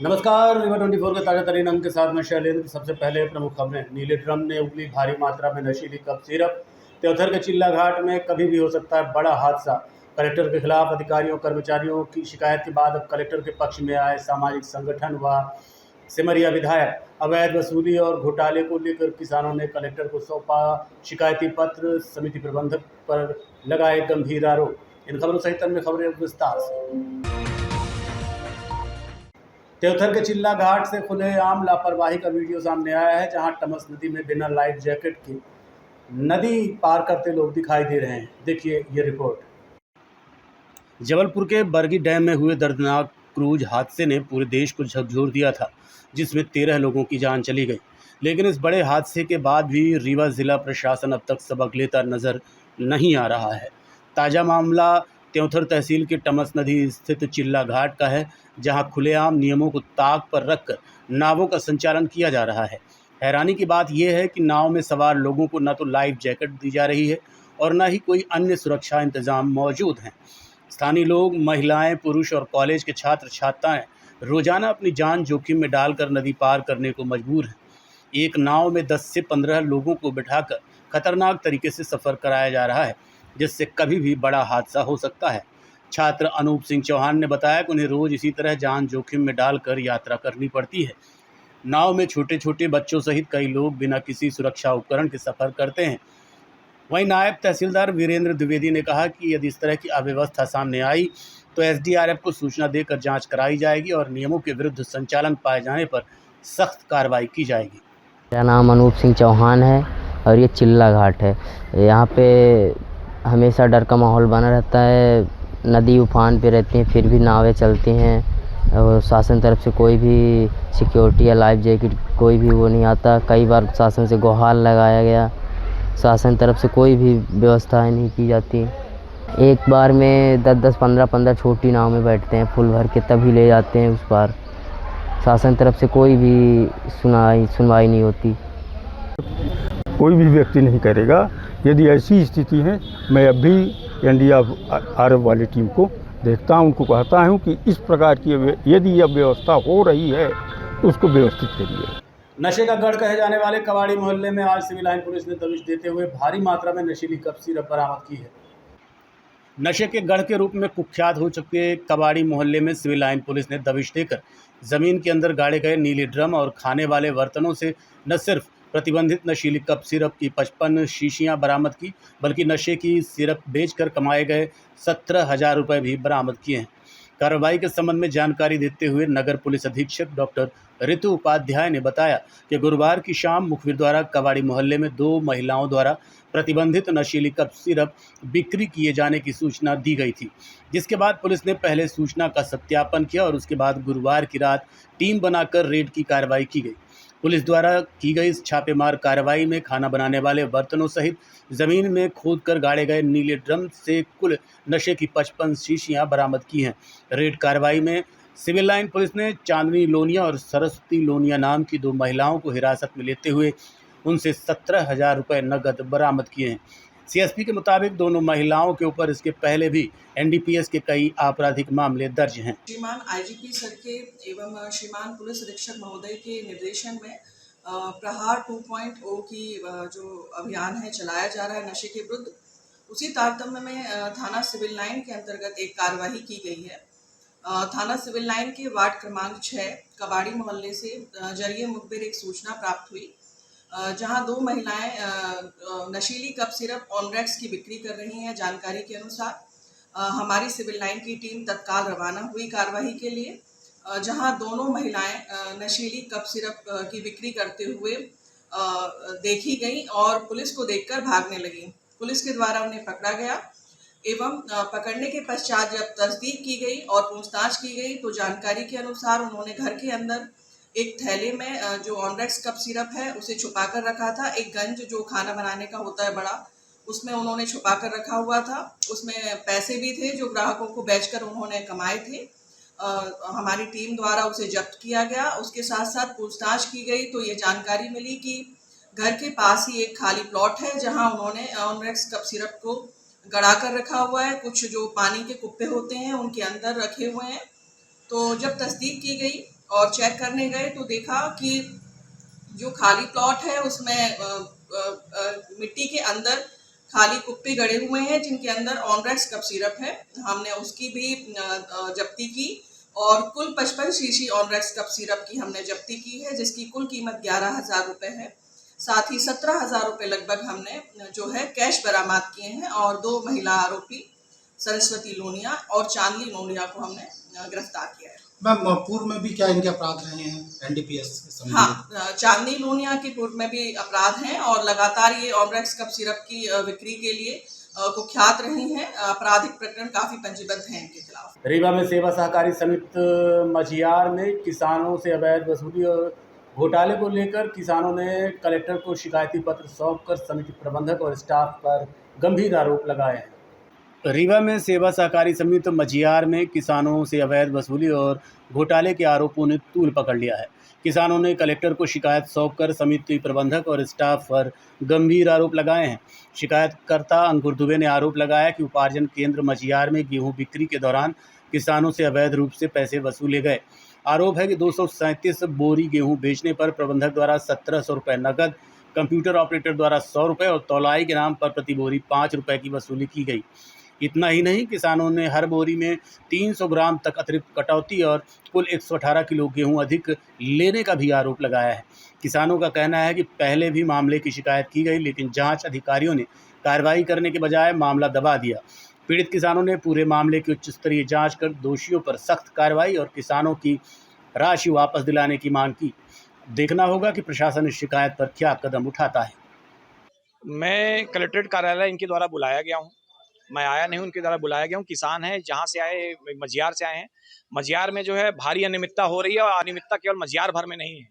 नमस्कार, रिवर 24 के ताज़ा तरीन अंक के साथ मैं शैलेंद्र। सबसे पहले प्रमुख खबरें। नीले ड्रम ने उगली भारी मात्रा में नशीली कप सिरप। त्योथर के चिल्ला घाट में कभी भी हो सकता है बड़ा हादसा। कलेक्टर के खिलाफ अधिकारियों कर्मचारियों की शिकायत के बाद अब कलेक्टर के पक्ष में आए सामाजिक संगठन व सिमरिया विधायक। अवैध वसूली और घोटाले को लेकर किसानों ने कलेक्टर को सौंपा शिकायती पत्र। समिति प्रबंधक पर लगाए गंभीर आरोप। इन खबरों सहित अन्य खबरें विस्तार से। त्योथर के चिल्ला घाट से खुलेआम लापरवाही का वीडियो सामने आया है, जहां टमस नदी में बिना लाइफ जैकेट के नदी पार करते लोग दिखाई दे रहे हैं। देखिए ये रिपोर्ट। जबलपुर के बरगी डैम में हुए दर्दनाक क्रूज हादसे ने पूरे देश को झकझोर दिया था, जिसमें 13 लोगों की जान चली गई। लेकिन इस बड़े हादसे के बाद भी रीवा जिला प्रशासन अब तक सबक लेता नजर नहीं आ रहा है। ताज़ा मामला त्योंथर तहसील के टमस नदी स्थित चिल्ला घाट का है, जहां खुलेआम नियमों को ताक पर रखकर नावों का संचालन किया जा रहा है। हैरानी की बात यह है कि नाव में सवार लोगों को न तो लाइफ जैकेट दी जा रही है और न ही कोई अन्य सुरक्षा इंतजाम मौजूद हैं। स्थानीय लोग, महिलाएं, पुरुष और कॉलेज के छात्र छात्राएं रोजाना अपनी जान जोखिम में डालकर नदी पार करने को मजबूर हैं। एक नाव में 10 से 15 लोगों को बिठाकर खतरनाक तरीके से सफ़र कराया जा रहा है, जिससे कभी भी बड़ा हादसा हो सकता है। छात्र अनूप सिंह चौहान ने बताया कि उन्हें रोज़ इसी तरह जान जोखिम में डालकर यात्रा करनी पड़ती है। नाव में छोटे छोटे बच्चों सहित कई लोग बिना किसी सुरक्षा उपकरण के सफ़र करते हैं। वहीं नायब तहसीलदार वीरेंद्र द्विवेदी ने कहा कि यदि इस तरह की अव्यवस्था सामने आई तो एसडीआरएफ को सूचना देकर जांच कराई जाएगी और नियमों के विरुद्ध संचालन पाए जाने पर सख्त कार्रवाई की जाएगी। मेरा नाम अनूप सिंह चौहान है और ये चिल्ला घाट है। यहाँ पे हमेशा डर का माहौल बना रहता है। नदी उफान पे रहती हैं, फिर भी नावें चलती हैं और शासन तरफ से कोई भी सिक्योरिटी या लाइफ जैकेट कोई भी वो नहीं आता। कई बार शासन से गुहार लगाया गया, शासन तरफ से कोई भी व्यवस्थाएं नहीं की जाती। एक बार में 10-10, 15-15 छोटी नाव में बैठते हैं, फुल भर के तभी ले जाते हैं उस पार। शासन तरफ से कोई भी सुनवाई नहीं होती। कोई भी व्यक्ति नहीं करेगा। यदि ऐसी स्थिति है, मैं अभी एनडीआरएफ वाली टीम को देखता हूं, उनको कहता हूं कि इस प्रकार की यदि यह व्यवस्था हो रही है तो उसको व्यवस्थित करिए। नशे का गढ़ कहे जाने वाले कबाड़ी मोहल्ले में आज सिविल लाइन पुलिस ने दबिश देते हुए भारी मात्रा में नशीली कप सिरप बरामद की है। नशे के गढ़ के रूप में कुख्यात हो चुके कबाड़ी मोहल्ले में सिविल लाइन पुलिस ने दबिश देकर जमीन के अंदर गाड़े गए नीले ड्रम और खाने वाले बर्तनों से न सिर्फ प्रतिबंधित नशीली कप सिरप की 55 शीशियां बरामद की, बल्कि नशे की सिरप बेचकर कमाए गए 17,000 रुपये भी बरामद किए हैं। कार्रवाई के संबंध में जानकारी देते हुए नगर पुलिस अधीक्षक डॉक्टर ऋतु उपाध्याय ने बताया कि गुरुवार की शाम मुखबिर द्वारा कबाड़ी मोहल्ले में 2 महिलाओं द्वारा प्रतिबंधित नशीली कप सिरप बिक्री किए जाने की सूचना दी गई थी, जिसके बाद पुलिस ने पहले सूचना का सत्यापन किया और उसके बाद गुरुवार की रात टीम बनाकर रेड की कार्रवाई की गई। पुलिस द्वारा की गई इस छापेमार कार्रवाई में खाना बनाने वाले बर्तनों सहित जमीन में खोदकर गाड़े गए नीले ड्रम से कुल नशे की 55 शीशियां बरामद की हैं। रेड कार्रवाई में सिविल लाइन पुलिस ने चांदनी लोनिया और सरस्वती लोनिया नाम की 2 महिलाओं को हिरासत में लेते हुए उनसे 17,000 रुपये नकद बरामद किए हैं। सीएसपी के मुताबिक दोनों महिलाओं के ऊपर इसके पहले भी एनडीपीएस के कई आपराधिक मामले दर्ज हैं। श्रीमान आईजीपी सर के एवं श्रीमान पुलिस अधीक्षक महोदय के निर्देशन में प्रहार 2.0 की जो अभियान है चलाया जा रहा है नशे के विरुद्ध, उसी तारतम्य में थाना सिविल लाइन के अंतर्गत एक कार्यवाही की गई है। थाना सिविल लाइन के वार्ड क्रमांक 6 कबाड़ी मोहल्ले से जरिए मुखबिर एक सूचना प्राप्त हुई, जहां 2 महिलाएं नशीली कप सिरप ऑनरेक्स की बिक्री कर रही हैं। जानकारी के अनुसार हमारी सिविल लाइन की टीम तत्काल रवाना हुई कार्रवाई के लिए, जहां दोनों महिलाएं नशीली कप सिरप की बिक्री करते हुए देखी गई और पुलिस को देखकर भागने लगी। पुलिस के द्वारा उन्हें पकड़ा गया एवं पकड़ने के पश्चात जब तस्दीक की गई और पूछताछ की गई तो जानकारी के अनुसार उन्होंने घर के अंदर एक थैले में जो ऑनरेक्स कप सिरप है उसे छुपा कर रखा था। एक गंज जो खाना बनाने का होता है बड़ा, उसमें उन्होंने छुपा कर रखा हुआ था। उसमें पैसे भी थे जो ग्राहकों को बेचकर उन्होंने कमाए थे। हमारी टीम द्वारा उसे जब्त किया गया। उसके साथ साथ पूछताछ की गई तो ये जानकारी मिली कि घर के पास ही एक खाली प्लॉट है जहां उन्होंने ऑनरेक्स कप सिरप को गड़ा कर रखा हुआ है। कुछ जो पानी के कुप्पे होते हैं उनके अंदर रखे हुए हैं। तो जब तस्दीक की गई और चेक करने गए तो देखा कि जो खाली प्लॉट है उसमें मिट्टी के अंदर खाली कुप्पी गड़े हुए हैं जिनके अंदर ऑनरेक्स कप सिरप है। हमने उसकी भी जब्ती की और कुल 55 शीशी ऑनरेक्स कप सिरप की हमने जब्ती की है, जिसकी कुल कीमत 11,000 रुपये है। साथ ही 17,000 रुपये लगभग हमने जो है कैश बरामद किए हैं और 2 महिला आरोपी सरस्वती लोनिया और चांदनी लोनिया को हमने गिरफ्तार किया है। मैम, पूर्व में भी क्या इनके अपराध रहे हैं एनडीपीएस से संबंधित? हाँ, चांदनी लोनिया के पूर्व में भी अपराध हैं और लगातार ये ऑनरेक्स कप सिरप की बिक्री के लिए कुख्यात रही हैं। आपराधिक प्रकरण काफी पंजीबद्ध हैं इनके खिलाफ। रीवा में सेवा सहकारी समिति मझियार में किसानों से अवैध वसूली और घोटाले को लेकर किसानों ने कलेक्टर को शिकायती पत्र सौंपकर समिति प्रबंधक और स्टाफ पर गंभीर आरोप लगाए हैं। रीवा में सेवा सहकारी समिति मझियार में किसानों से अवैध वसूली और घोटाले के आरोपों ने तूल पकड़ लिया है। किसानों ने कलेक्टर को शिकायत सौंपकर समिति प्रबंधक और स्टाफ पर गंभीर आरोप लगाए हैं। शिकायतकर्ता अंकुर दुबे ने आरोप लगाया कि उपार्जन केंद्र मझियार में गेहूं बिक्री के दौरान किसानों से अवैध रूप से पैसे वसूले गए। आरोप है कि 237 बोरी गेहूं बेचने पर प्रबंधक द्वारा 1700 रुपये नकद, कंप्यूटर ऑपरेटर द्वारा 100 रुपये और तौलाई के नाम पर प्रति बोरी 5 रुपये की वसूली की गई। इतना ही नहीं, किसानों ने हर बोरी में 300 ग्राम तक अतिरिक्त कटौती और कुल 118 किलो गेहूं अधिक लेने का भी आरोप लगाया है। किसानों का कहना है कि पहले भी मामले की शिकायत की गई, लेकिन जांच अधिकारियों ने कार्रवाई करने के बजाय मामला दबा दिया। पीड़ित किसानों ने पूरे मामले की उच्च स्तरीय जांच कर दोषियों पर सख्त कार्रवाई और किसानों की राशि वापस दिलाने की मांग की। देखना होगा कि प्रशासन इस शिकायत पर क्या कदम उठाता है। मैं कलेक्ट्रेट कार्यालय इनके द्वारा बुलाया गया हूँ। मैं आया नहीं, उनके द्वारा बुलाया गया हूँ। किसान है, जहाँ से आए, मझियार से आए हैं। मझियार में जो है भारी अनियमितता हो रही है और अनियमितता केवल मझियार भर में नहीं है,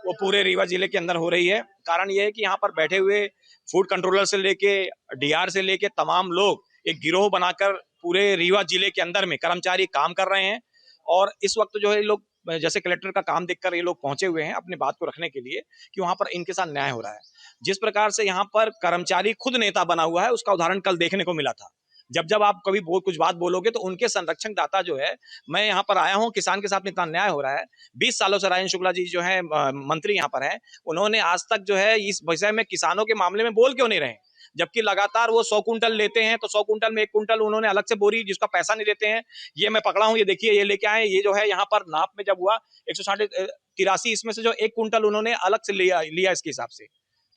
वो पूरे रीवा जिले के अंदर हो रही है। कारण ये है कि यहाँ पर बैठे हुए फूड कंट्रोलर से लेके डीआर से लेके तमाम लोग एक गिरोह बनाकर पूरे रीवा जिले के अंदर में कर्मचारी काम कर रहे हैं। और इस वक्त जो है लोग जैसे कलेक्टर का काम देखकर ये लोग पहुंचे हुए हैं अपनी बात को रखने के लिए कि वहां पर इनके साथ न्याय हो रहा है। जिस प्रकार से यहाँ पर कर्मचारी खुद नेता बना हुआ है, उसका उदाहरण कल देखने को मिला था। जब आप कभी कुछ बात बोलोगे तो उनके संरक्षक दाता जो है, मैं यहाँ पर आया हूँ, किसान के साथ इतना न्याय हो रहा है। 20 सालों से राजेंद्र शुक्ला जी जो है मंत्री यहाँ पर है, उन्होंने आज तक जो है इस विषय में किसानों के मामले में बोल क्यों नहीं रहे। जबकि लगातार वो 100 कुंटल लेते हैं तो 100 कुंटल में 1 कुंटल उन्होंने अलग से बोरी जिसका पैसा नहीं देते हैं। ये मैं पकड़ा हूँ, ये देखिए, ये लेके आए। ये जो है यहाँ पर नाप में जब हुआ 183, इसमें से जो 1 कुंटल उन्होंने अलग से लिया इसके हिसाब से।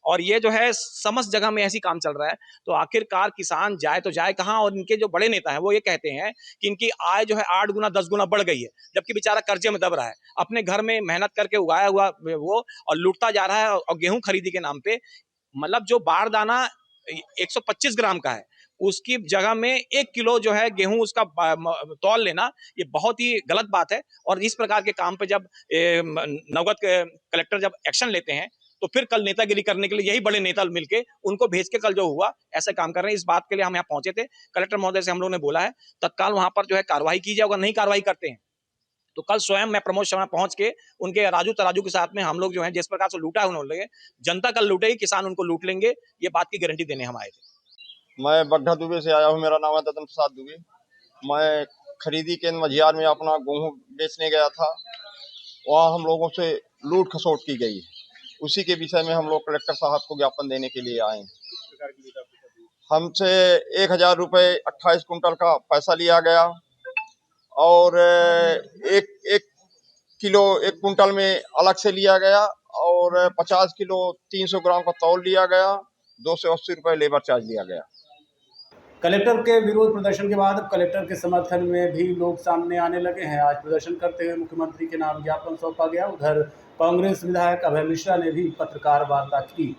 और ये जो है समस्त जगह में ऐसी काम चल रहा है। तो आखिरकार किसान जाए तो जाए कहाँ। और इनके जो बड़े नेता हैं वो ये कहते हैं कि इनकी आय जो है 8 गुना 10 गुना बढ़ गई है, जबकि बेचारा कर्जे में दब रहा है। अपने घर में मेहनत करके उगाया हुआ वो और लूटता जा रहा है। और गेहूं खरीदी के नाम पे, मतलब जो बारदाना 125 ग्राम का है, उसकी जगह में 1 किलो जो है गेहूं उसका तौल लेना, ये बहुत ही गलत बात है। और इस प्रकार के काम पे जब नवगत कलेक्टर जब एक्शन लेते हैं तो फिर कल नेतागिरी करने के लिए यही बड़े नेता मिलके उनको भेज के कल जो हुआ ऐसे काम कर रहे हैं। इस बात के लिए हम यहाँ पहुंचे थे। कलेक्टर महोदय से हम लोगों ने बोला है तत्काल वहां पर जो है कार्रवाई की जाए। अगर नहीं कार्रवाई करते हैं तो कल स्वयं मैं प्रमोद शर्मा पहुंच के उनके राजू तराजू के साथ में हम लोग जो है जिस प्रकार से लूटा है उन्होंने, जनता कल लूटेगी, किसान उनको लूट लेंगे। ये बात की गारंटी देने हम आए थे। मैं बगढ़ा दुबे से आया हूँ। मेरा नाम है ददन प्रसाद दुबे। मैं खरीदी केंद्र मझियार में अपना गेहूँ बेचने गया था। वहाँ हम लोगों से लूट खसोट की गई है। उसी के विषय में हम लोग कलेक्टर साहब को ज्ञापन देने के लिए आए। हमसे 1,000 रुपये 28 कुंटल का पैसा लिया गया और एक किलो 1 कुंटल में अलग से लिया गया और 50 किलो 300 ग्राम का तौल लिया गया। 280 रुपये लेबर चार्ज लिया गया। कलेक्टर के विरोध प्रदर्शन के बाद अब कलेक्टर के समर्थन में भी लोग सामने आने लगे हैं। आज प्रदर्शन करते हुए मुख्यमंत्री के नाम ज्ञापन सौंपा गया। उधर कांग्रेस विधायक अभय मिश्रा ने भी पत्रकार वार्ता की।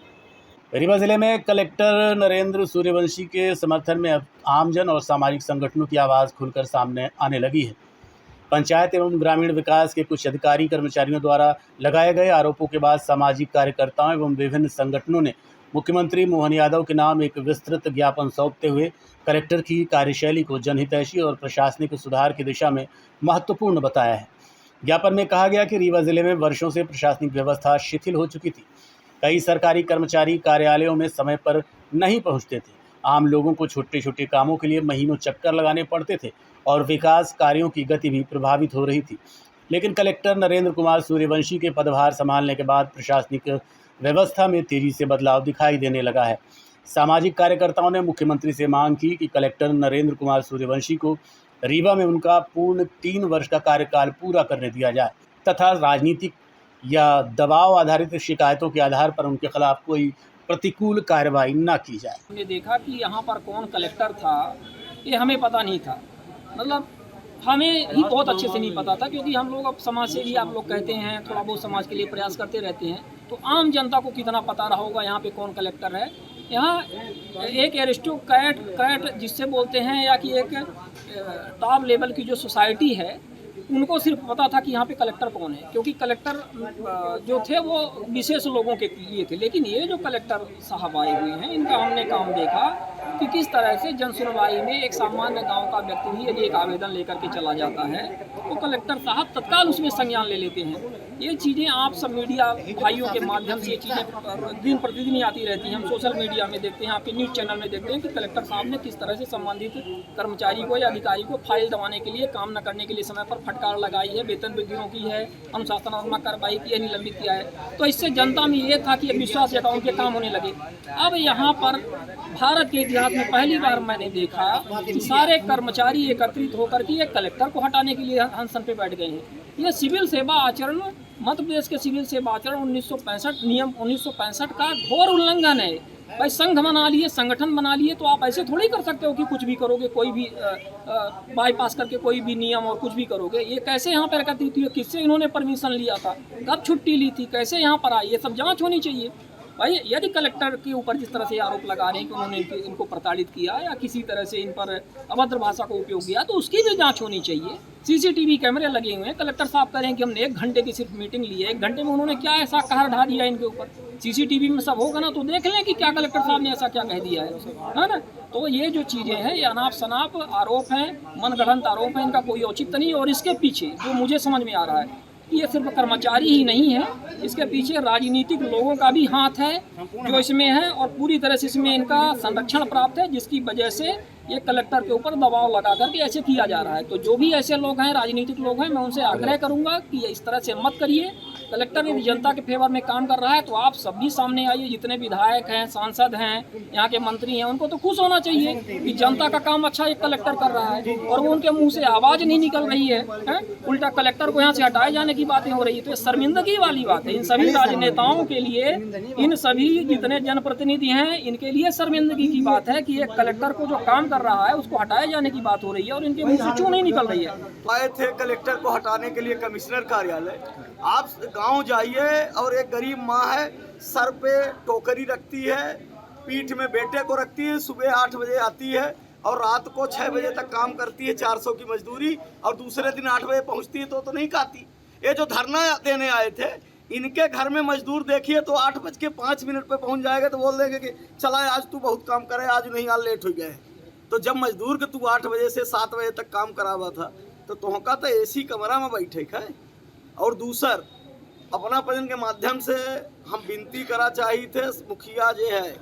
रीवा जिले में कलेक्टर नरेंद्र सूर्यवंशी के समर्थन में अब आमजन और सामाजिक संगठनों की आवाज़ खुलकर सामने आने लगी है। पंचायत एवं ग्रामीण विकास के कुछ अधिकारी कर्मचारियों द्वारा लगाए गए आरोपों के बाद सामाजिक कार्यकर्ताओं एवं विभिन्न संगठनों ने मुख्यमंत्री मोहन यादव के नाम एक विस्तृत ज्ञापन सौंपते हुए कलेक्टर की कार्यशैली को जनहितैषी और प्रशासनिक सुधार की दिशा में महत्वपूर्ण बताया है। ज्ञापन में कहा गया कि रीवा जिले में वर्षों से प्रशासनिक व्यवस्था शिथिल हो चुकी थी। कई सरकारी कर्मचारी कार्यालयों में समय पर नहीं पहुंचते थे आम लोगों को छोटे छोटे कामों के लिए महीनों चक्कर लगाने पड़ते थे और विकास कार्यों की गति भी प्रभावित हो रही थी। लेकिन कलेक्टर नरेंद्र कुमार सूर्यवंशी के पदभार संभालने के बाद प्रशासनिक व्यवस्था में तेजी से बदलाव दिखाई देने लगा है। सामाजिक कार्यकर्ताओं ने मुख्यमंत्री से मांग की कि कलेक्टर नरेंद्र कुमार सूर्यवंशी को रीवा में उनका पूर्ण 3 वर्ष का कार्यकाल पूरा करने दिया जाए तथा राजनीतिक या दबाव आधारित शिकायतों के आधार पर उनके खिलाफ कोई प्रतिकूल कार्रवाई न की जाए। हमने देखा कि यहाँ पर कौन कलेक्टर था ये हमें पता नहीं था, मतलब हमें ही बहुत अच्छे से नहीं पता था, क्योंकि हम लोग अब समाज से भी आप लोग कहते हैं थोड़ा बहुत समाज के लिए प्रयास करते रहते हैं, तो आम जनता को कितना पता रहा होगा यहाँ पे कौन कलेक्टर है। यहाँ एक एरिस्टोक्रेट जिससे बोलते हैं या कि एक टॉप लेवल की जो सोसाइटी है उनको सिर्फ पता था कि यहाँ पे कलेक्टर कौन है, क्योंकि कलेक्टर जो थे वो विशेष लोगों के लिए थे। लेकिन ये जो कलेक्टर साहब आए हुए हैं इनका हमने काम देखा कि किस तरह से जन सुनवाई में एक सामान्य गांव का व्यक्ति भी यदि एक आवेदन लेकर के चला जाता है तो कलेक्टर साहब तत्काल उसमें संज्ञान ले लेते हैं। ये चीज़ें आप सब मीडिया भाइयों के माध्यम से ये चीज़ें दिन प्रतिदिन ही आती रहती हैं, हम सोशल मीडिया में देखते हैं, आपके न्यूज़ चैनल में देखते हैं कि कलेक्टर साहब ने किस तरह से संबंधित कर्मचारी को या अधिकारी को फाइल दबाने के लिए, काम न करने के लिए समय पर फटकार लगाई है, वेतन वृद्धि रोकी है, अनुशासनात्मक कार्रवाई की है, निलंबित किया है। तो इससे जनता में ये था कि विश्वास जताओ उनके काम होने लगे। अब यहाँ पर भारत के इतिहास में पहली बार मैंने देखा कि सारे कर्मचारी एकत्रित होकर के एक कलेक्टर को हटाने के लिए अनशन पे बैठ गए हैं। ये सिविल सेवा आचरण, मध्य प्रदेश के सिविल सेवा आचरण 1965 नियम 1965 का घोर उल्लंघन है। भाई संघ बना लिए, संगठन बना लिए, तो आप ऐसे थोड़ी कर सकते हो कि कुछ भी करोगे, कोई भी बाईपास करके कोई भी नियम और कुछ भी करोगे। ये कैसे यहाँ पर एकत्रित हुई, किससे इन्होंने परमिशन लिया था, कब छुट्टी ली थी, कैसे यहाँ पर आई, ये सब जाँच होनी चाहिए। भाई यदि कलेक्टर के ऊपर जिस तरह से आरोप लगा रहे हैं कि उन्होंने इनको प्रताड़ित किया या किसी तरह से इन पर अभद्र भाषा का उपयोग किया, तो उसकी भी जांच होनी चाहिए। सीसीटीवी कैमरे लगे हुए हैं, कलेक्टर साहब कह रहे हैं कि हमने 1 घंटे की सिर्फ मीटिंग ली है, 1 घंटे में उन्होंने क्या ऐसा कहर ढा दिया इनके ऊपर। सीसीटीवी में सब होगा ना, तो देख लें कि क्या कलेक्टर साहब ने ऐसा क्या कह दिया है ना। तो ये जो चीज़ें हैं ये अनाप शनाप आरोप हैं, मनगढ़ंत आरोप हैं, इनका कोई औचित्य नहीं। और इसके पीछे जो मुझे समझ में आ रहा है ये सिर्फ कर्मचारी ही नहीं है, इसके पीछे राजनीतिक लोगों का भी हाथ है जो इसमें है, और पूरी तरह से इसमें इनका संरक्षण प्राप्त है, जिसकी वजह से ये कलेक्टर के ऊपर दबाव लगा करके ऐसे किया जा रहा है। तो जो भी ऐसे लोग हैं, राजनीतिक लोग हैं, मैं उनसे आग्रह करूंगा कि इस तरह से मत करिए। कलेक्टर यदि जनता के फेवर में काम कर रहा है तो आप सब भी सामने आइए, जितने विधायक हैं, सांसद हैं, यहाँ के मंत्री हैं, उनको तो खुश होना चाहिए कि जनता का काम अच्छा एक कलेक्टर कर रहा है, और वो उनके मुंह से आवाज़ नहीं निकल रही है, उल्टा कलेक्टर को यहाँ से हटाए जाने की बातें हो रही है। तो ये शर्मिंदगी वाली बात है इन सभी राजनेताओं के लिए, इन सभी जितने जनप्रतिनिधि हैं इनके लिए शर्मिंदगी की बात है कि एक कलेक्टर को जो काम कर रहा है उसको हटाए जाने की बात हो रही है और इनके मुंह से क्यों नहीं निकल रही है। आए थे कलेक्टर को हटाने के लिए कमिश्नर कार्यालय। आप गांव जाइए और एक गरीब माँ है, सर पे टोकरी रखती है, पीठ में बेटे को रखती है, सुबह 8 बजे आती है और रात को 6 बजे तक काम करती है, 400 की मजदूरी, और दूसरे दिन 8 बजे पहुंचती है तो नहीं खाती। ये जो धरना देने आए थे इनके घर में मजदूर देखिए तो 8:05 पे पहुंच जाएगा तो बोल देंगे कि चला आज तू बहुत काम करे, आज नहीं, आज लेट हो गए। तो जब मजदूर के तू 8 बजे से 7 बजे तक काम करावा था तो तुमका तो एसी कमरा में बैठे है। और दूसर अपना प्रजन के माध्यम से हम विनती करा चाहिए थे मुखिया जे है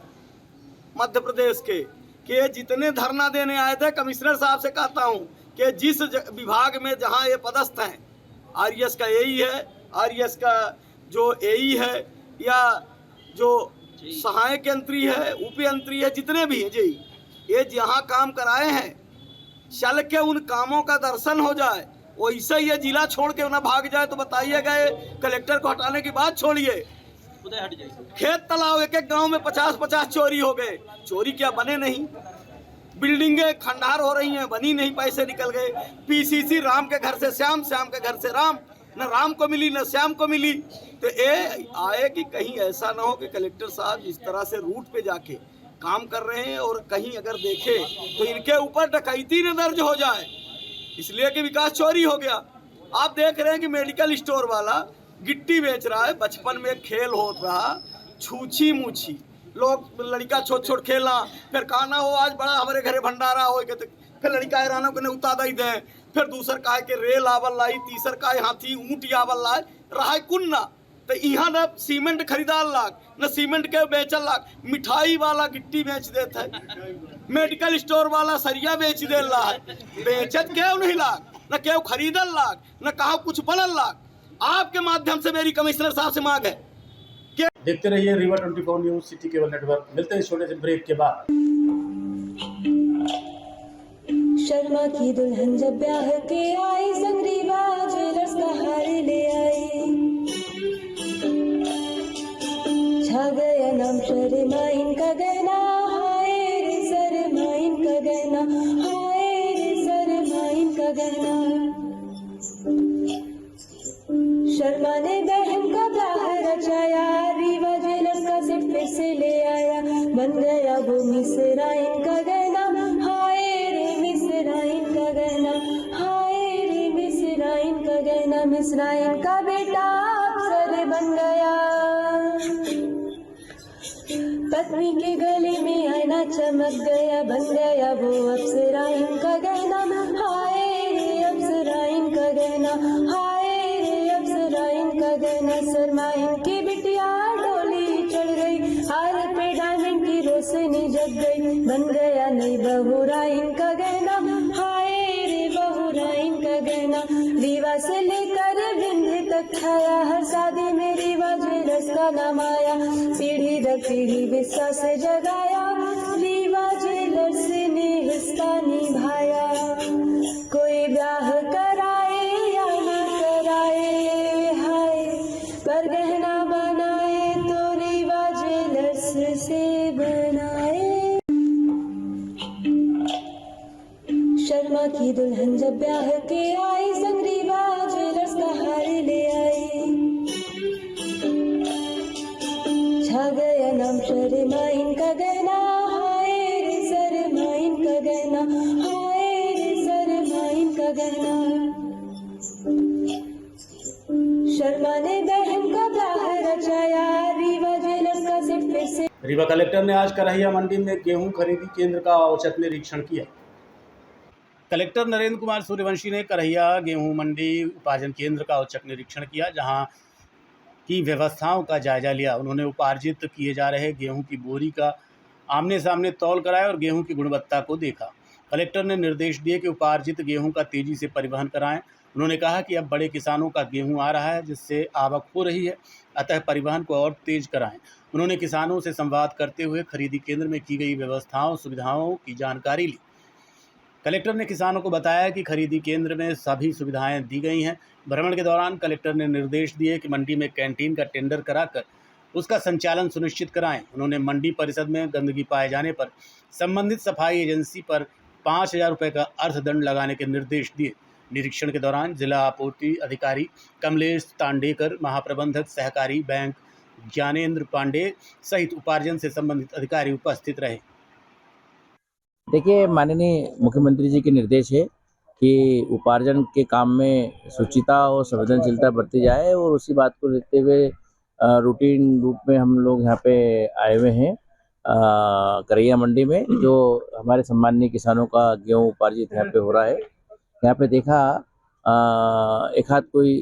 मध्य प्रदेश के कि जितने धरना देने आए थे, कमिश्नर साहब से कहता हूँ कि जिस विभाग में जहाँ ये पदस्थ हैं, आरएस का एई है, आरएस का जो एई है या जो सहायक यंत्री है, उप यंत्री है, जितने भी हैं जी, ये जहाँ काम कराए हैं चल के उन कामों का दर्शन हो जाए। वैसे ये जिला छोड़ के ना भाग जाए तो बताइए गए कलेक्टर को हटाने की बात छोड़िए। खेत तालाब एक एक गांव में 50-50 चोरी हो गए। चोरी क्या बने नहीं, बिल्डिंगें खंडार हो रही हैं, बनी नहीं, पैसे निकल गए। पीसीसी राम के घर से श्याम, श्याम के घर से राम, न राम को मिली न श्याम को मिली। तो ये आए कि कहीं ऐसा ना हो कि कलेक्टर साहब जिस तरह से रूट पे जाके काम कर रहे हैं और कहीं अगर देखे तो इनके ऊपर डकैती न दर्ज हो जाए, इसलिए कि विकास चोरी हो गया। आप देख रहे हैं कि मेडिकल स्टोर वाला गिट्टी बेच रहा है। बचपन में खेल होता रहा, छूछी मूछी, लोग लड़का छोट खेलना, फिर खाना हो आज बड़ा हमारे घरे भंडारा हो, फिर लड़का राना को उता दई दें, फिर दूसर का के रेल आवल लाई, तीसर का हाथी ऊँट आवल लाई, रहा कुन्ना। तो यहाँ न सीमेंट खरीदार लाग, न सीमेंट के बेचल लाग, मिठाई वाला गिट्टी बेच देता है, मेडिकल स्टोर वाला सरिया बेच दे ला है, बेचत क्यों नहीं लाग, न क्यों खरीदल लाग, न कहा कुछ बनल लाग। आपके माध्यम से मेरी कमिश्नर साहब से मांग है। देखते रहिए Rewa 24 news city cable network. मिलते हैं छोटे से ब्रेक के बाद। शर्मा की दुल्हन जब ब्याह के आई, संग रीवा ज्वेलर्स का हार ले आई। छा गया नाम शर्मा इनका गहना, हाय रे शर्मा इनका गहना, हाय रे शर्मा इनका गहना। शर्मा ने बहन का ब्याह रचाया, रीवा ज्वेलर्स का सेट फिर से ले आया। बन गया वो मिसरा इनका गहना, हाय रे मिसरा इनका गहना, हाय रे मिसरा इनका गहना। मिसरा इनका बेटा अफसर बन गया, पत्नी के गले में आईना चमक गया। बन गया वो अफसरा इनका गहना, हाय रे अफसरा इनका गहना, हाय रे अफसरा इनका गहना। शर्मा इनकी बिटिया डोली चढ़ गई, हार पे डायमंड की रोशनी जग गई। बन गया नई बहुरा इनका गहना, हाय रे बहुरा इनका गहना। रीवा से लेकर बिंद तक छाया, हर शादी में रीवा ज्वेलर्स का नाम आया। पीढ़ी दर पीढ़ी विश्वास जगाया, रीवा ज्वेलर्स ने हिस्सा निभाया। कोई ब्याह कराए या न कराए, हाय पर गहना बनाए तो रीवा ज्वेलर्स से बनाए। शर्मा की दुल्हन जब ब्याह के आई, संग रीवा ज्वेलर्स का हार ले आई। छा गया नाम शर्मा इनका गहना, हाय रे शर्मा इनका गहना, हाय रे शर्मा इनका गहना। शर्मा ने बहन का ब्याह रचाया, रीवा ज्वेलर्स का सेट फिर से। रीवा कलेक्टर ने आज करहिया मंडी में गेहूं खरीदी केंद्र का औचक निरीक्षण किया। कलेक्टर नरेंद्र कुमार सूर्यवंशी ने करहिया गेहूं मंडी उपार्जन केंद्र का औचक निरीक्षण किया, जहां की व्यवस्थाओं का जायजा लिया। उन्होंने उपार्जित किए जा रहे गेहूं की बोरी का आमने सामने तौल कराया और गेहूं की गुणवत्ता को देखा। कलेक्टर ने निर्देश दिए कि उपार्जित गेहूं का तेजी से परिवहन कराएं। उन्होंने कहा कि अब बड़े किसानों का गेहूं आ रहा है, जिससे आवक हो रही है, अतः परिवहन को और तेज कराएं। उन्होंने किसानों से संवाद करते हुए खरीदी केंद्र में की गई व्यवस्थाओं सुविधाओं की जानकारी ली। कलेक्टर ने किसानों को बताया कि खरीदी केंद्र में सभी सुविधाएं दी गई हैं। भ्रमण के दौरान कलेक्टर ने निर्देश दिए कि मंडी में कैंटीन का टेंडर कराकर उसका संचालन सुनिश्चित कराएं। उन्होंने मंडी परिसर में गंदगी पाए जाने पर संबंधित सफाई एजेंसी पर 5,000 रुपये का अर्थदंड लगाने के निर्देश दिए। निरीक्षण के दौरान जिला आपूर्ति अधिकारी कमलेश तांडेकर, महाप्रबंधक सहकारी बैंक ज्ञानेंद्र पांडे सहित उपार्जन से संबंधित अधिकारी उपस्थित रहे। देखिए, माननीय मुख्यमंत्री जी के निर्देश है कि उपार्जन के काम में शुचिता और संवेदनशीलता बरती जाए, और उसी बात को देखते हुए रूटीन रूप में हम लोग यहाँ पे आए हुए हैं करहिया मंडी में, जो हमारे सम्माननीय किसानों का गेहूँ उपार्जित यहाँ पे हो रहा है। यहाँ पे देखा एक हाथ कोई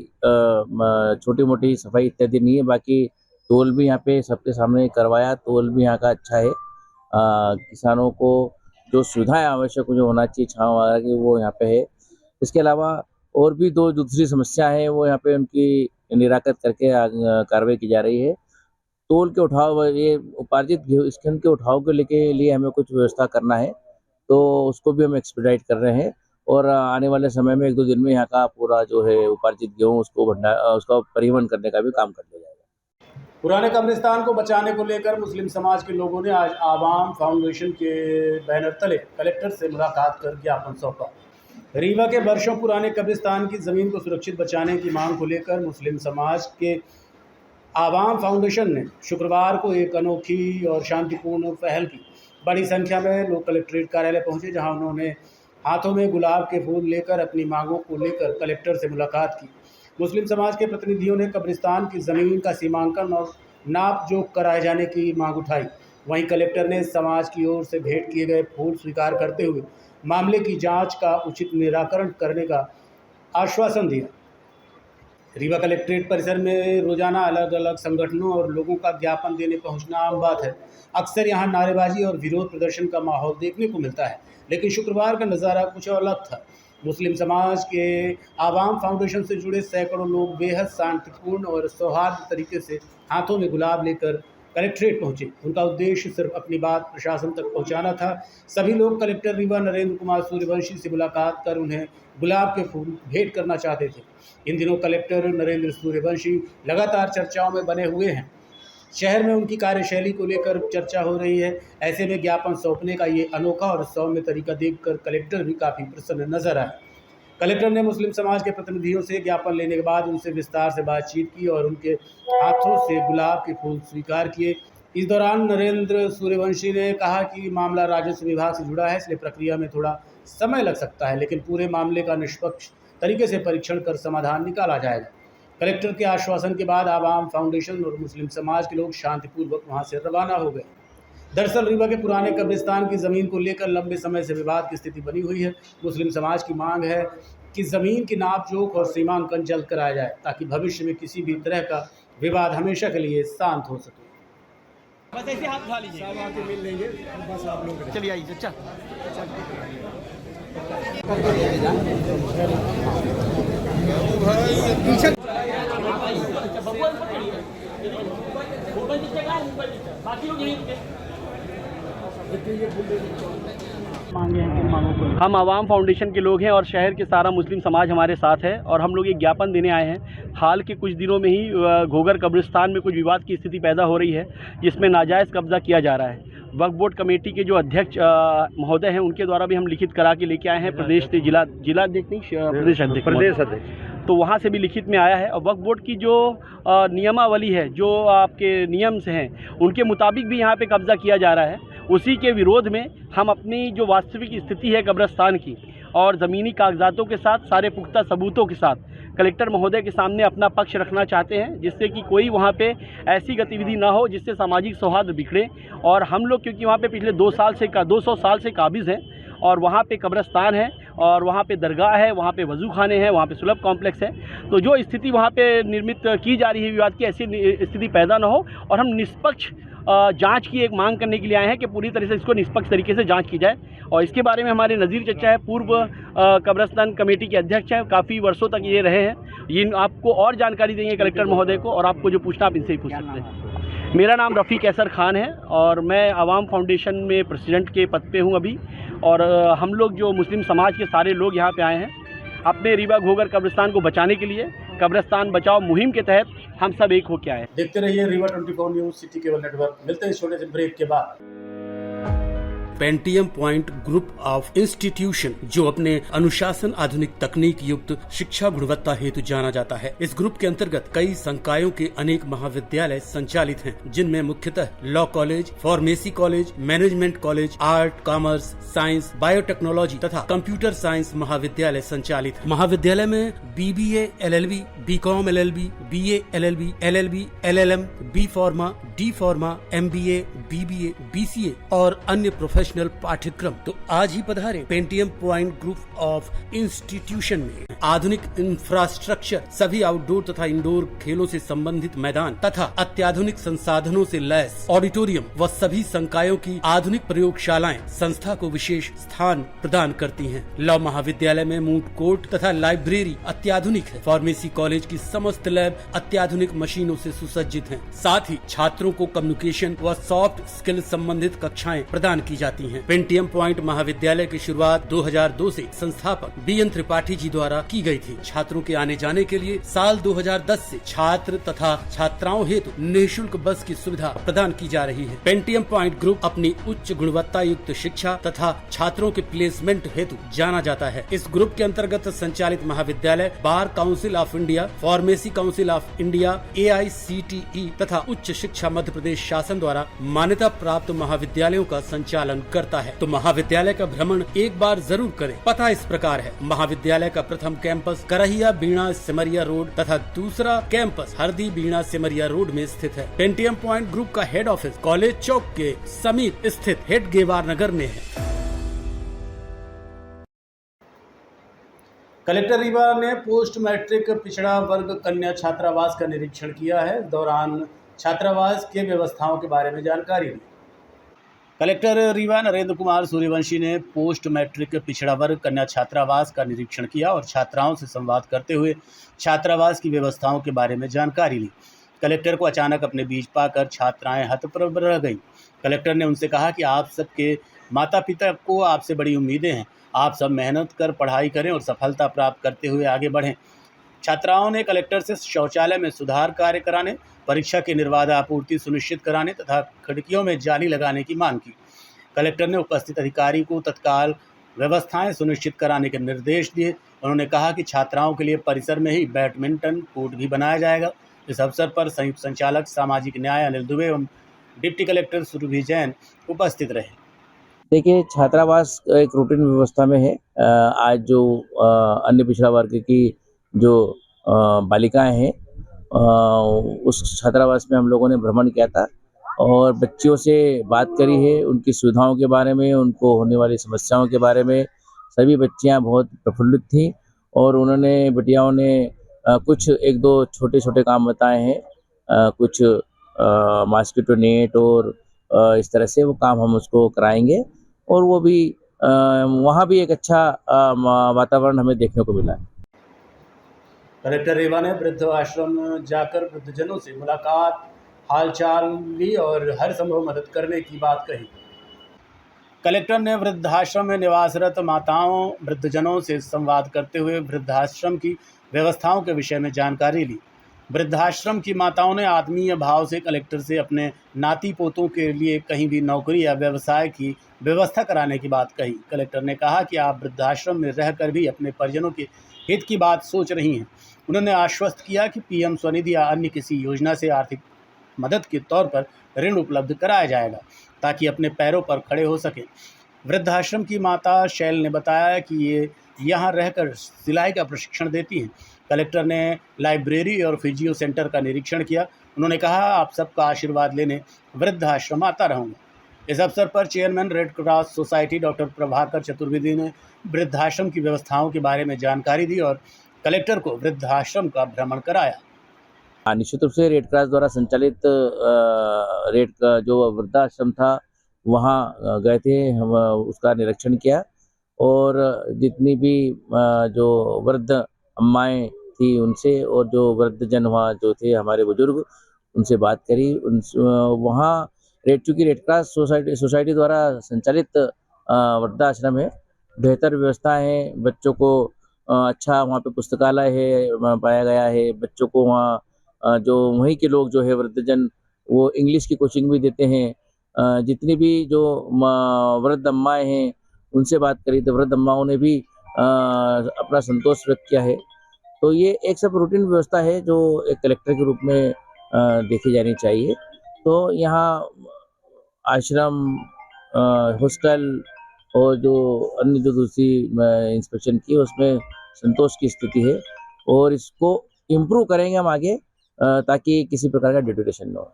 छोटी मोटी सफाई इत्यादि नहीं है, बाकी तोल भी यहाँ पे सबके सामने करवाया। तोल भी यहाँ का अच्छा है। किसानों को जो सुविधाएं आवश्यक जो होना चाहिए छाँव वगैरह की, वो यहाँ पे है। इसके अलावा और भी दो दूसरी समस्या है, वो यहाँ पे उनकी निराकरण करके कार्रवाई की जा रही है। तोल के उठाव, ये उपार्जित गेहूं के उठाव के लिए हमें कुछ व्यवस्था करना है, तो उसको भी हम एक्सपीडाइट कर रहे हैं, और आने वाले समय में 1-2 दिन में यहाँ का पूरा जो है उपार्जित गेहूँ उसका परिवहन करने का भी काम कर लिया जाएगा। पुराने कब्रिस्तान को बचाने को लेकर मुस्लिम समाज के लोगों ने आज आवाम फाउंडेशन के बैनर तले कलेक्टर से मुलाकात कर ज्ञापन सौंपा। रीवा के वर्षों पुराने कब्रिस्तान की ज़मीन को सुरक्षित बचाने की मांग को लेकर मुस्लिम समाज के आवाम फाउंडेशन ने शुक्रवार को एक अनोखी और शांतिपूर्ण पहल की। बड़ी संख्या में लोग कलेक्ट्रेट कार्यालय पहुंचे, जहां उन्होंने हाथों में गुलाब के फूल लेकर अपनी मांगों को लेकर कलेक्टर से मुलाकात की। मुस्लिम समाज के प्रतिनिधियों ने कब्रिस्तान की ज़मीन का सीमांकन और नाप जोख कराए जाने की मांग उठाई। वहीं कलेक्टर ने समाज की ओर से भेंट किए गए फूल स्वीकार करते हुए मामले की जांच का उचित निराकरण करने का आश्वासन दिया। रीवा कलेक्ट्रेट परिसर में रोजाना अलग अलग संगठनों और लोगों का ज्ञापन देने पहुंचना आम बात है। अक्सर यहां नारेबाजी और विरोध प्रदर्शन का माहौल देखने को मिलता है, लेकिन शुक्रवार का नज़ारा कुछ अलग था। मुस्लिम समाज के आवाम फाउंडेशन से जुड़े सैकड़ों लोग बेहद शांतिपूर्ण और सौहार्द तरीके से हाथों में गुलाब लेकर कलेक्ट्रेट पहुंचे। उनका उद्देश्य सिर्फ अपनी बात प्रशासन तक पहुंचाना था। सभी लोग कलेक्टर रीवा नरेंद्र कुमार सूर्यवंशी से मुलाकात कर उन्हें गुलाब के फूल भेंट करना चाहते थे। इन दिनों कलेक्टर नरेंद्र सूर्यवंशी लगातार चर्चाओं में बने हुए हैं। शहर में उनकी कार्यशैली को लेकर चर्चा हो रही है। ऐसे में ज्ञापन सौंपने का ये अनोखा और सौम्य तरीका देखकर कलेक्टर भी काफ़ी प्रसन्न नजर आए। कलेक्टर ने मुस्लिम समाज के प्रतिनिधियों से ज्ञापन लेने के बाद उनसे विस्तार से बातचीत की और उनके हाथों से गुलाब के फूल स्वीकार किए। इस दौरान नरेंद्र सूर्यवंशी ने कहा कि मामला राजस्व विभाग से जुड़ा है, इसलिए प्रक्रिया में थोड़ा समय लग सकता है, लेकिन पूरे मामले का निष्पक्ष तरीके से परीक्षण कर समाधान निकाला जाएगा। कलेक्टर के आश्वासन के बाद आवाम फाउंडेशन और मुस्लिम समाज के लोग शांतिपूर्वक वहां से रवाना हो गए। दरअसल रीवा के पुराने कब्रिस्तान की ज़मीन को लेकर लंबे समय से विवाद की स्थिति बनी हुई है। मुस्लिम समाज की मांग है कि ज़मीन की नाप जोख और सीमांकन जल्द कराया जाए, ताकि भविष्य में किसी भी तरह का विवाद हमेशा के लिए शांत हो सके। बस ऐसे हाथ उठा लीजिए, सब आके मिल लेंगे, बस आप लोग चलिए आइए चचा। हम आवाम फाउंडेशन के लोग हैं और शहर के सारा मुस्लिम समाज हमारे साथ है और हम लोग एक ज्ञापन देने आए हैं। हाल के कुछ दिनों में ही घोगर कब्रिस्तान में कुछ विवाद की स्थिति पैदा हो रही है, जिसमें नाजायज़ कब्जा किया जा रहा है। वक्फ बोर्ड कमेटी के जो अध्यक्ष महोदय हैं, उनके द्वारा भी हम लिखित करा के लेके आए हैं प्रदेश से, प्रदेश अध्यक्ष, तो वहाँ से भी लिखित में आया है। और वक्फ बोर्ड की जो नियमावली है, जो आपके नियम से हैं, उनके मुताबिक भी यहाँ पे कब्ज़ा किया जा रहा है। उसी के विरोध में हम अपनी जो वास्तविक स्थिति है कब्रिस्तान की और ज़मीनी कागजातों के साथ, सारे पुख्ता सबूतों के साथ कलेक्टर महोदय के सामने अपना पक्ष रखना चाहते हैं, जिससे कि कोई वहाँ पे ऐसी गतिविधि ना हो जिससे सामाजिक सौहार्द बिगड़े। और हम लोग क्योंकि वहाँ पे पिछले 200 साल से काबिज़ हैं और वहाँ पे कब्रिस्तान है और वहाँ पे दरगाह है, वहाँ पे वज़ू खाने हैं, वहाँ पे सुलभ कॉम्प्लेक्स है, तो जो स्थिति वहाँ पे निर्मित की जा रही है विवाद की, ऐसी स्थिति पैदा ना हो। और हम निष्पक्ष जांच की एक मांग करने के लिए आए हैं कि पूरी तरह से इसको निष्पक्ष तरीके से जांच की जाए। और इसके बारे में हमारे नज़ीर चचा है, पूर्व कब्रिस्तान कमेटी के अध्यक्ष हैं, काफ़ी वर्षों तक ये रहे हैं। ये आपको और जानकारी देंगे कलेक्टर महोदय को, और आपको जो पूछना आप इनसे ही पूछ सकते हैं। मेरा नाम रफ़ी कैसर खान है और मैं आवाम फाउंडेशन में प्रेसिडेंट के पद पे हूँ अभी। और हम लोग जो मुस्लिम समाज के सारे लोग यहाँ पे आए हैं अपने रीवा घोगर कब्रिस्तान को बचाने के लिए। कब्रिस्तान बचाओ मुहिम के तहत हम सब एक होके आए। देखते रहिए Rewa 24 news city cable network. मिलते हैं इस छोटे से ब्रेक के बाद। Pentium point group of institution, जो अपने अनुशासन, आधुनिक तकनीक युक्त शिक्षा गुणवत्ता हेतु जाना जाता है। इस ग्रुप के अंतर्गत कई संकायों के अनेक महाविद्यालय संचालित हैं, जिनमें मुख्यतः law college, pharmacy college, management college, art, commerce, science, biotechnology तथा कंप्यूटर साइंस महाविद्यालय संचालित है। महाविद्यालय में BBA, LLB, BCom LLB, BA LLB, LLB, LLM, B Pharma, D Pharma, MBA, BBA, BCA और अन्य प्रोफेशनल पाठ्यक्रम। तो आज ही पधारे Pentium point group of institution में। आधुनिक इंफ्रास्ट्रक्चर, सभी आउटडोर तथा इंडोर खेलों से संबंधित मैदान तथा अत्याधुनिक संसाधनों से लैस ऑडिटोरियम व सभी संकायों की आधुनिक प्रयोगशालाएं संस्था को विशेष स्थान प्रदान करती हैं। लॉ महाविद्यालय में मूट कोर्ट तथा लाइब्रेरी अत्याधुनिक है। फार्मेसी कॉलेज की समस्त लैब अत्याधुनिक मशीनों से सुसज्जित हैं। साथ ही छात्रों को कम्युनिकेशन व सॉफ्ट स्किल संबंधित कक्षाएं प्रदान की जाती हैं। पेंटियम पॉइंट महाविद्यालय की शुरुआत 2002 से संस्थापक BN त्रिपाठी जी द्वारा की गई थी। छात्रों के आने जाने के लिए साल 2010 से छात्र तथा छात्राओं हेतु निःशुल्क बस की सुविधा प्रदान की जा रही है। पेंटियम पॉइंट ग्रुप अपनी उच्च गुणवत्ता युक्त शिक्षा तथा छात्रों के प्लेसमेंट हेतु जाना जाता है। इस ग्रुप के अंतर्गत संचालित महाविद्यालय bar council of India, pharmacy council of India, AICTE तथा उच्च शिक्षा मध्य प्रदेश शासन द्वारा मान्यता प्राप्त महाविद्यालयों का संचालन करता है। तो महाविद्यालय का भ्रमण एक बार जरूर करें। पता इस प्रकार है: महाविद्यालय का प्रथम कैंपस करहिया बीणा सिमरिया रोड तथा दूसरा कैंपस हरदी बीणा सिमरिया रोड में स्थित है। पेंटियम पॉइंट ग्रुप का हेड ऑफिस कॉलेज चौक के समीप स्थित हेडगेवार नगर में है। कलेक्टर रीवा ने पोस्ट मैट्रिक पिछड़ा वर्ग कन्या छात्रावास का निरीक्षण किया है। इस दौरान छात्रावास के व्यवस्थाओं के बारे में जानकारी दी। कलेक्टर रीवा नरेंद्र कुमार सूर्यवंशी ने पोस्ट मैट्रिक पिछड़ा वर्ग कन्या छात्रावास का निरीक्षण किया और छात्राओं से संवाद करते हुए छात्रावास की व्यवस्थाओं के बारे में जानकारी ली। कलेक्टर को अचानक अपने बीच पाकर छात्राएं हतप्रभ रह गईं। कलेक्टर ने उनसे कहा कि आप सबके माता पिता को आपसे बड़ी उम्मीदें हैं। आप सब मेहनत कर पढ़ाई करें और सफलता प्राप्त करते हुए आगे बढ़ें। छात्राओं ने कलेक्टर से शौचालय में सुधार कार्य कराने, परीक्षा की निर्बाध आपूर्ति सुनिश्चित कराने तथा खिड़कियों में जाली लगाने की मांग की। कलेक्टर ने उपस्थित अधिकारी को तत्काल व्यवस्थाएं सुनिश्चित कराने के निर्देश दिए। उन्होंने कहा कि छात्राओं के लिए परिसर में ही बैडमिंटन कोर्ट भी बनाया जाएगा। इस अवसर पर संयुक्त संचालक सामाजिक न्याय अनिल दुबे एवं डिप्टी कलेक्टर सुरभि जैन उपस्थित रहे। देखिए, छात्रावास एक रूटीन व्यवस्था में है। आज जो अन्य पिछड़ा वर्ग की जो बालिकाएं हैं, उस छात्रावास में हम लोगों ने भ्रमण किया था और बच्चियों से बात करी है, उनकी सुविधाओं के बारे में, उनको होने वाली समस्याओं के बारे में। सभी बच्चियां बहुत प्रफुल्लित थीं और उन्होंने बिटियाओं ने कुछ एक दो छोटे छोटे काम बताए हैं। कुछ मॉस्किटो नेट और इस तरह से वो काम हम उसको कराएंगे और वो भी वहाँ भी एक अच्छा वातावरण हमें देखने को मिला है। कलेक्टर रीवा ने वृद्ध आश्रम जाकर वृद्धजनों से मुलाकात, हालचाल ली और हर संभव मदद करने की बात कही। कलेक्टर ने वृद्धाश्रम में निवासरत माताओं, वृद्धजनों से संवाद करते हुए वृद्धाश्रम की व्यवस्थाओं के विषय में जानकारी ली। वृद्धाश्रम की माताओं ने आत्मीय भाव से कलेक्टर से अपने नाती पोतों के लिए कहीं भी नौकरी या व्यवसाय की व्यवस्था कराने की बात कही। कलेक्टर ने कहा कि आप वृद्धाश्रम में रहकर भी अपने परिजनों के हित की बात सोच रही हैं। उन्होंने आश्वस्त किया कि पीएम स्वनिधि या अन्य किसी योजना से आर्थिक मदद के तौर पर ऋण उपलब्ध कराया जाएगा ताकि अपने पैरों पर खड़े हो सकें। वृद्धाश्रम की माता शैल ने बताया कि ये यहाँ रहकर सिलाई का प्रशिक्षण देती हैं। कलेक्टर ने लाइब्रेरी और फिजियो सेंटर का निरीक्षण किया। उन्होंने कहा, आप सबका आशीर्वाद लेने वृद्धाश्रम आता रहूँगा। इस अवसर पर chairman red cross society doctor Prabhakar Chaturvedi ने वृद्धाश्रम की व्यवस्थाओं के बारे में जानकारी दी और कलेक्टर को वृद्धाश्रम का भ्रमण कराया। निश्चित रूप से रेड क्रॉस द्वारा संचालित रेड का जो वृद्धाश्रम था वहाँ गए थे, हम उसका निरीक्षण किया और जितनी भी जो वृद्ध अम्माएँ थी उनसे और जो वृद्धजन वहाँ जो थे हमारे बुजुर्ग, उनसे बात करी। वहाँ चूँकि रेड क्रॉस सोसाइटी द्वारा संचालित वृद्धाश्रम है, बेहतर व्यवस्था है। बच्चों को अच्छा वहाँ पे पुस्तकालय है पाया गया है। बच्चों को वहाँ जो वहीं के लोग जो है वृद्धजन, वो इंग्लिश की कोचिंग भी देते हैं। जितनी भी जो वृद्ध अम्माएँ हैं उनसे बात करी तो वृद्ध अम्माओं ने भी अपना संतोष व्यक्त किया है। तो ये एक सब रूटीन व्यवस्था है जो एक कलेक्टर के रूप में देखी जानी चाहिए। तो यहाँ आश्रम, हॉस्टल और जो अन्य जो दूसरी इंस्पेक्शन की उसमें संतोष की स्थिति है और इसको इम्प्रूव करेंगे हम आगे ताकि किसी प्रकार का डिटेरेशन न हो।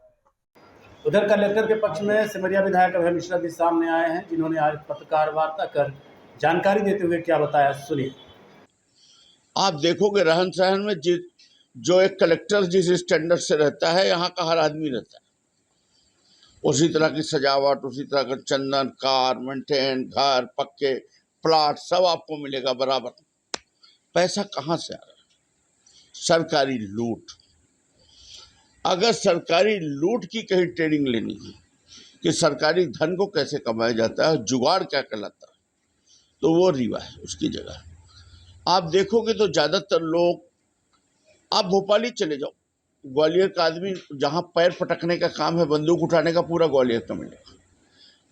उधर कलेक्टर के पक्ष में सिमरिया विधायक अभय मिश्रा भी सामने आए हैं, जिन्होंने आज पत्रकार वार्ता कर जानकारी देते हुए क्या बताया, सुनिए। आप देखोगे रहन सहन में जो एक कलेक्टर जिस स्टैंडर्ड से रहता है, यहाँ का हर आदमी रहता है उसी तरह की सजावट, उसी तरह का चंदन, कार, मेंटेन, घर, पक्के प्लाट सब आपको मिलेगा बराबर। पैसा कहाँ से आ रहा है? सरकारी लूट। अगर सरकारी लूट की कहीं ट्रेनिंग लेनी है कि सरकारी धन को कैसे कमाया जाता है, जुगाड़ क्या कहलाता है, तो वो रीवा है उसकी जगह। आप देखोगे तो ज़्यादातर लोग, आप भोपाल ही चले जाओ, ग्वालियर का आदमी जहाँ पैर पटकने का काम है, बंदूक उठाने का, पूरा ग्वालियर का मिलेगा।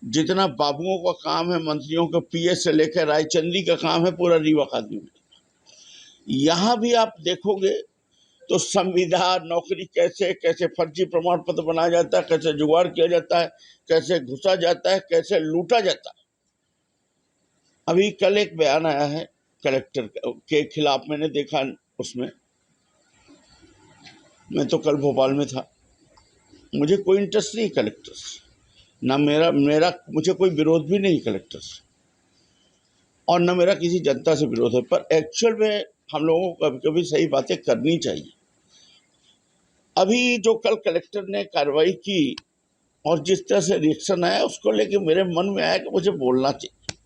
जितना बाबुओं का काम है, मंत्रियों के पीएस से लेकर रायचंदी का काम है, पूरा रीवा का आदमी मिलेगा। यहाँ भी आप देखोगे तो संविदा, नौकरी कैसे फर्जी प्रमाण पत्र बनाया जाता है, कैसे जुगाड़ किया जाता है, कैसे घुसा जाता है, कैसे लूटा जाता है। अभी कल एक बयान आया है कलेक्टर के खिलाफ, मैंने देखा उसमें, मैं तो कल भोपाल में था। मुझे कोई इंटरेस्ट नहीं कलेक्टर से, ना मेरा मुझे कोई विरोध भी नहीं कलेक्टर से। और न मेरा किसी जनता से विरोध है, पर एक्चुअल में हम लोगों को कभी कभी सही बातें करनी चाहिए। अभी जो कल कलेक्टर ने कार्रवाई की और जिस तरह से रिएक्शन आया, उसको लेके मेरे मन में आया कि मुझे बोलना चाहिए,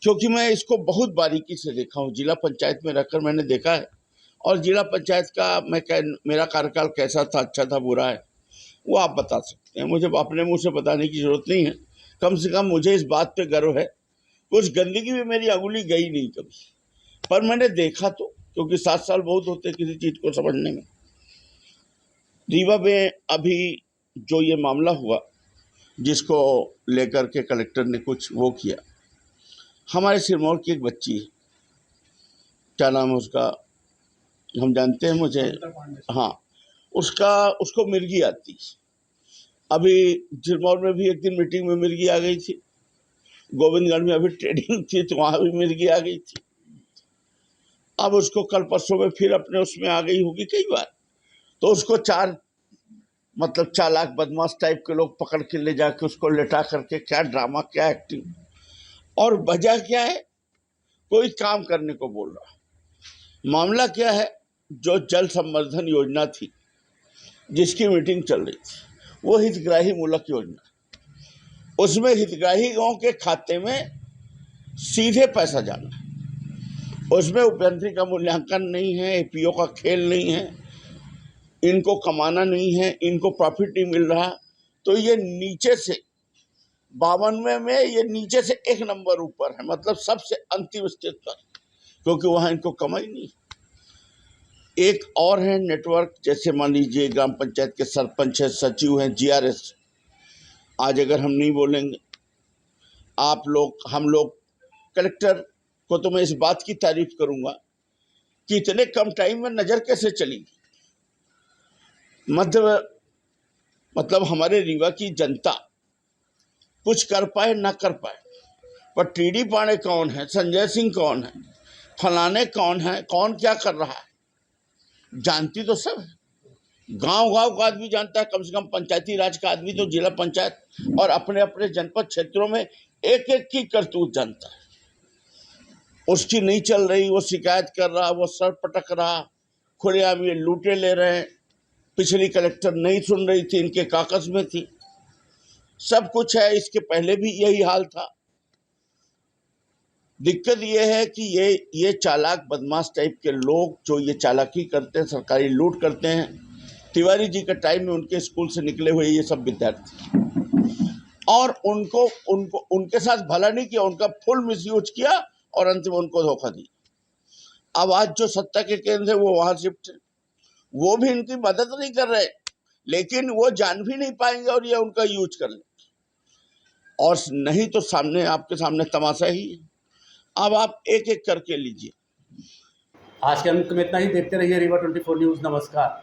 क्योंकि मैं इसको बहुत बारीकी से देखा हूँ। जिला पंचायत में रहकर मैंने देखा है, और जिला पंचायत का मेरा कार्यकाल कैसा था, अच्छा था, बुरा है, वो आप बता सकते हैं। मुझे अपने मुंह से बताने की जरूरत नहीं है। कम से कम मुझे इस बात पे गर्व है, कुछ गंदगी में मेरी अंगुली गई नहीं कभी, पर मैंने देखा तो, क्योंकि 7 साल बहुत होते हैं किसी चीज को समझने में। रीवा में अभी जो ये मामला हुआ, जिसको लेकर के कलेक्टर ने कुछ वो किया, हमारे सिरमौर की एक बच्ची है, क्या नाम है उसका, हम जानते हैं, मुझे हाँ, उसको मिर्गी आती। अभी सिरमौर में भी एक दिन मीटिंग में मिर्गी आ गई थी, गोविंदगढ़ में अभी ट्रेडिंग थी तो वहां भी मिर्गी आ गई थी। अब उसको कल परसों में फिर अपने उसमें आ गई होगी कई बार, तो उसको 4 चालाक बदमाश टाइप के लोग पकड़ के ले जाके उसको लेटा करके, क्या ड्रामा, क्या एक्टिंग, और वजह क्या है, कोई काम करने को बोल रहा। मामला क्या है, जो जल संवर्धन योजना थी जिसकी मीटिंग चल रही थी, वो हितग्राही मूलक योजना, उसमें हितग्राहियों के खाते में सीधे पैसा जाना, उसमें उपयंत्री का मूल्यांकन नहीं है, एपीओ का खेल नहीं है, इनको कमाना नहीं है, इनको प्रॉफिट नहीं मिल रहा। तो ये नीचे से 52 में ये नीचे से 1 नंबर ऊपर है, मतलब सबसे अंतिम स्टेज पर, क्योंकि वहां इनको कमाई नहीं। एक और है नेटवर्क, जैसे मान लीजिए ग्राम पंचायत के सरपंच है, सचिव हैं, जीआरएस। आज अगर हम नहीं बोलेंगे, आप लोग, हम लोग, कलेक्टर को तो मैं इस बात की तारीफ करूंगा कि इतने कम टाइम में नजर कैसे चली। मतलब हमारे रीवा की जनता कुछ कर पाए ना कर पाए, पर टीडी पांडे कौन है, संजय सिंह कौन है, फलाने कौन है, कौन क्या कर रहा है, जानती तो सब है। गांव का आदमी जानता है, कम से कम पंचायती राज का आदमी तो जिला पंचायत और अपने अपने जनपद क्षेत्रों में एक एक की करतूत जानता है। उसकी नहीं चल रही, वो शिकायत कर रहा, वो सर पटक रहा, खुलेआम ये लूटे ले रहे हैं। पिछली कलेक्टर नहीं सुन रही थी, इनके काकस में थी, सब कुछ है। इसके पहले भी यही हाल था। दिक्कत ये है कि ये चालाक बदमाश टाइप के लोग जो ये चालाकी करते हैं, सरकारी लूट करते हैं। तिवारी जी के टाइम में उनके स्कूल से निकले हुए ये सब विद्यार्थी, और उनको उनके साथ भला नहीं किया, उनका फुल मिसयूज किया और अंत में उनको धोखा दिया। अब आज जो सत्ता के केंद्र है वो वहां शिफ्ट है, वो भी इनकी मदद नहीं कर रहे, लेकिन वो जान भी नहीं पाएंगे और ये उनका यूज कर लेंगे, और नहीं तो सामने, आपके सामने तमाशा ही है। अब आप एक एक करके लीजिए। आज के अंक में इतना ही। देखते रहिए रीवा 24 न्यूज़। नमस्कार।